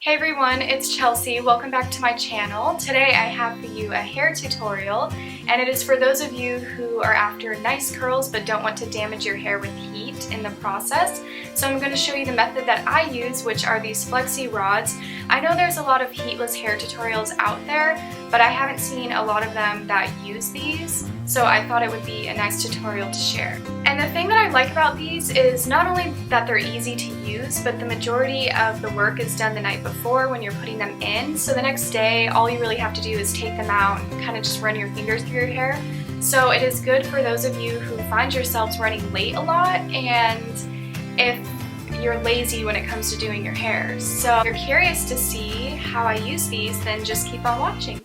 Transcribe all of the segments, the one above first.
Hey everyone, it's Chelsea. Welcome back to my channel. Today I have for you a hair tutorial, and it is for those of you who are after nice curls but don't want to damage your hair with heat in the process. So I'm going to show you the method that I use, which are these Flexi Rods. I know there's a lot of heatless hair tutorials out there, but I haven't seen a lot of them that use these, so I thought it would be a nice tutorial to share. And the thing that I like about these is not only that they're easy to use, but the majority of the work is done the night before when you're putting them in. So the next day, all you really have to do is take them out and kind of just run your fingers through your hair. So it is good for those of you who find yourselves running late a lot and if you're lazy when it comes to doing your hair. So if you're curious to see how I use these, then just keep on watching.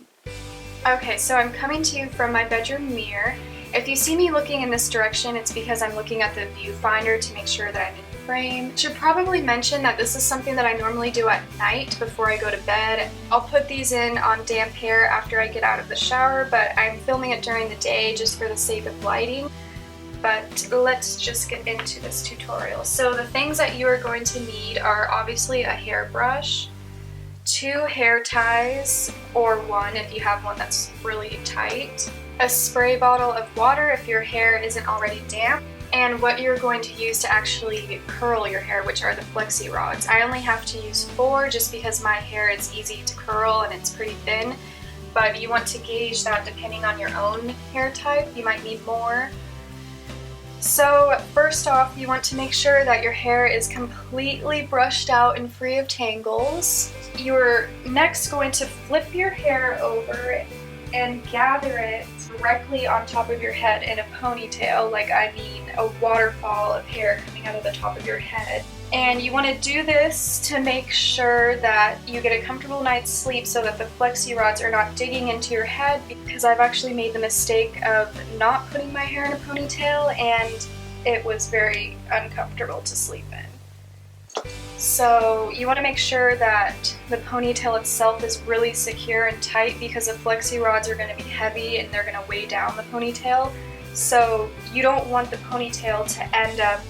Okay, so I'm coming to you from my bedroom mirror. If you see me looking in this direction, it's because I'm looking at the viewfinder to make sure that I'm in the frame. I should probably mention that this is something that I normally do at night before I go to bed. I'll put these in on damp hair after I get out of the shower, but I'm filming it during the day just for the sake of lighting. But let's just get into this tutorial. So the things that you are going to need are obviously a hairbrush, 2 hair ties, or 1 if you have one that's really tight, a spray bottle of water if your hair isn't already damp, and what you're going to use to actually curl your hair, which are the Flexi Rods. I only have to use 4 just because my hair is easy to curl and it's pretty thin, but you want to gauge that depending on your own hair type. You might need more. So first off, you want to make sure that your hair is completely brushed out and free of tangles. You're next going to flip your hair over and gather it directly on top of your head in a ponytail, like I mean a waterfall of hair coming out of the top of your head. And you want to do this to make sure that you get a comfortable night's sleep so that the Flexi Rods are not digging into your head, because I've actually made the mistake of not putting my hair in a ponytail and it was very uncomfortable to sleep in. So you want to make sure that the ponytail itself is really secure and tight, because the Flexi Rods are going to be heavy and they're going to weigh down the ponytail. So you don't want the ponytail to end up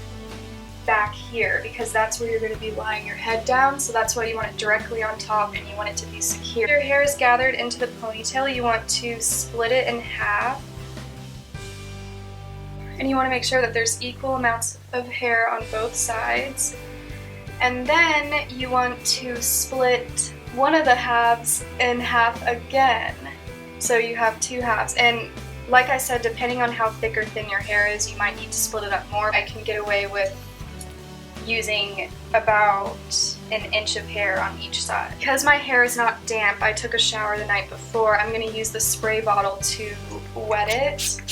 back here, because that's where you're going to be lying your head down. So that's why you want it directly on top and you want it to be secure. Your hair is gathered into the ponytail. You want to split it in half. And you want to make sure that there's equal amounts of hair on both sides. And then you want to split one of the halves in half again. So you have 2 halves. And like I said, depending on how thick or thin your hair is, you might need to split it up more. I can get away with using about 1 inch of hair on each side. Because my hair is not damp, I took a shower the night before, I'm going to use the spray bottle to wet it.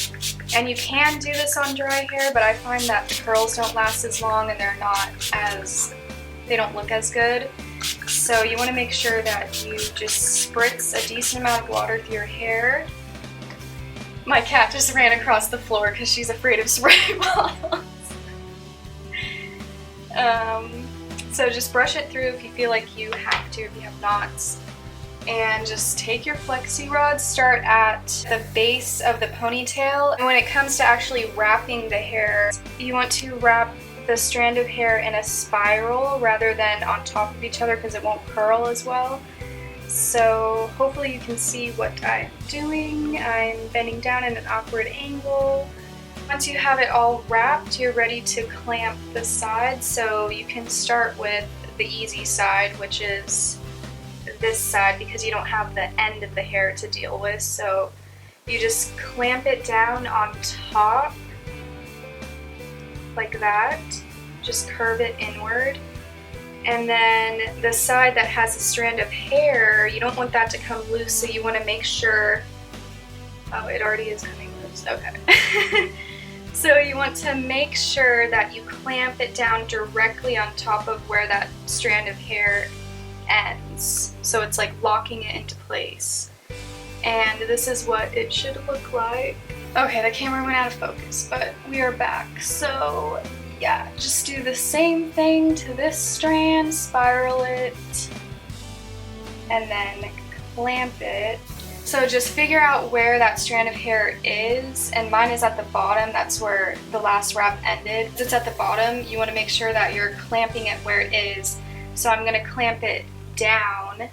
And you can do this on dry hair, but I find that the curls don't last as long and they don't look as good. So you want to make sure that you just spritz a decent amount of water through your hair. My cat just ran across the floor because she's afraid of spray bottles. So just brush it through if you feel like you have to, if you have knots. And just take your Flexi Rods, start at the base of the ponytail. And when it comes to actually wrapping the hair, you want to wrap the strand of hair in a spiral rather than on top of each other, because it won't curl as well. So hopefully you can see what I'm doing. I'm bending down at an awkward angle. Once you have it all wrapped, you're ready to clamp the sides. So you can start with the easy side, which is this side, because you don't have the end of the hair to deal with. So you just clamp it down on top like that. Just curve it inward. And then the side that has a strand of hair, you don't want that to come loose, so you want to make sure... Oh, it already is coming loose. Okay. So you want to make sure that you clamp it down directly on top of where that strand of hair ends. So it's like locking it into place. And this is what it should look like. Okay, the camera went out of focus, but we are back. So yeah, just do the same thing to this strand, spiral it, and then clamp it. So just figure out where that strand of hair is, and mine is at the bottom. That's where the last wrap ended. If it's at the bottom, you want to make sure that you're clamping it where it is. So I'm going to clamp it down.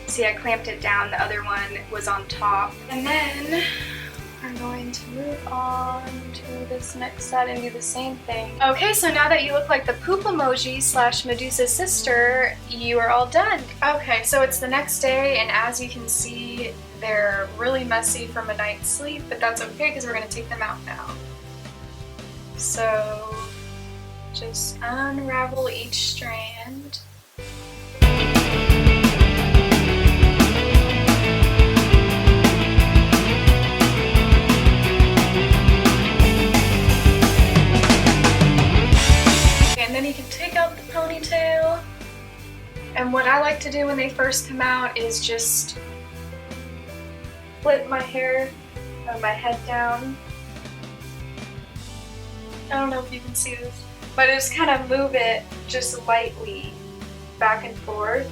See, I clamped it down, the other one was on top. And then we're going to move on to this next set and do the same thing. Okay, so now that you look like the poop emoji slash Medusa's sister, you are all done. Okay, so it's the next day, and as you can see, they're really messy from a night's sleep, but that's okay because we're going to take them out now. So just unravel each strand. And then you can take out the ponytail. And what I like to do when they first come out is just flip my hair or my head down. I don't know if you can see this, but I just kind of move it just lightly back and forth.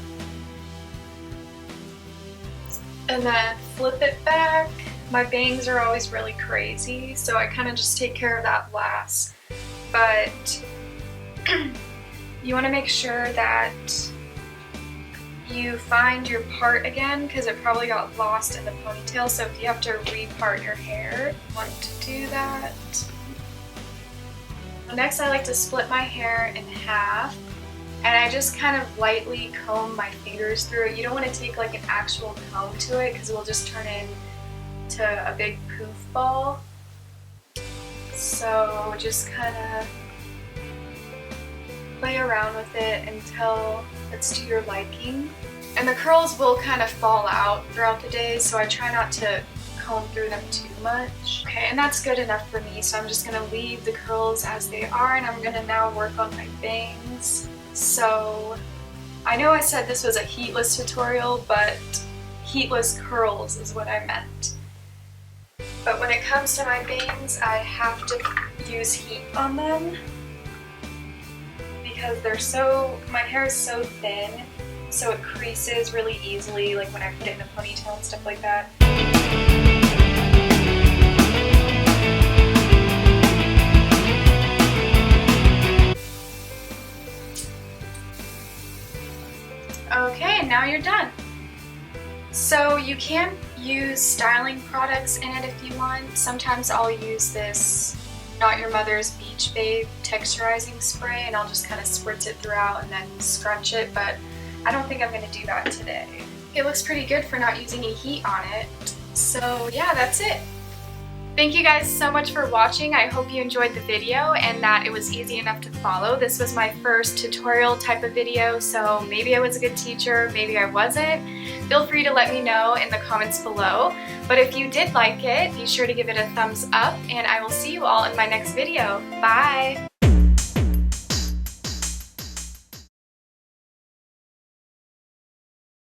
And then flip it back. My bangs are always really crazy, so I kind of just take care of that last. But you want to make sure that you find your part again because it probably got lost in the ponytail, so if you have to repart your hair, you want to do that. Next, I like to split my hair in half, and I just kind of lightly comb my fingers through it. You don't want to take like an actual comb to it because it will just turn into a big poof ball. So just kind of play around with it until it's to your liking. And the curls will kind of fall out throughout the day, so I try not to comb through them too much. Okay, and that's good enough for me, so I'm just gonna leave the curls as they are, and I'm gonna now work on my bangs. So I know I said this was a heatless tutorial, but heatless curls is what I meant. But when it comes to my bangs, I have to use heat on them because my hair is so thin, so it creases really easily, like when I put it in a ponytail and stuff like that. Okay, now you're done. So you can use styling products in it if you want. Sometimes I'll use this Not Your Mother's Beach Babe texturizing spray, and I'll just kind of spritz it throughout and then scrunch it, but I don't think I'm going to do that today. It looks pretty good for not using any heat on it. So yeah, that's it. Thank you guys so much for watching. I hope you enjoyed the video and that it was easy enough to follow. This was my first tutorial type of video, so maybe I was a good teacher, maybe I wasn't. Feel free to let me know in the comments below. But if you did like it, be sure to give it a thumbs up, and I will see you all in my next video. Bye!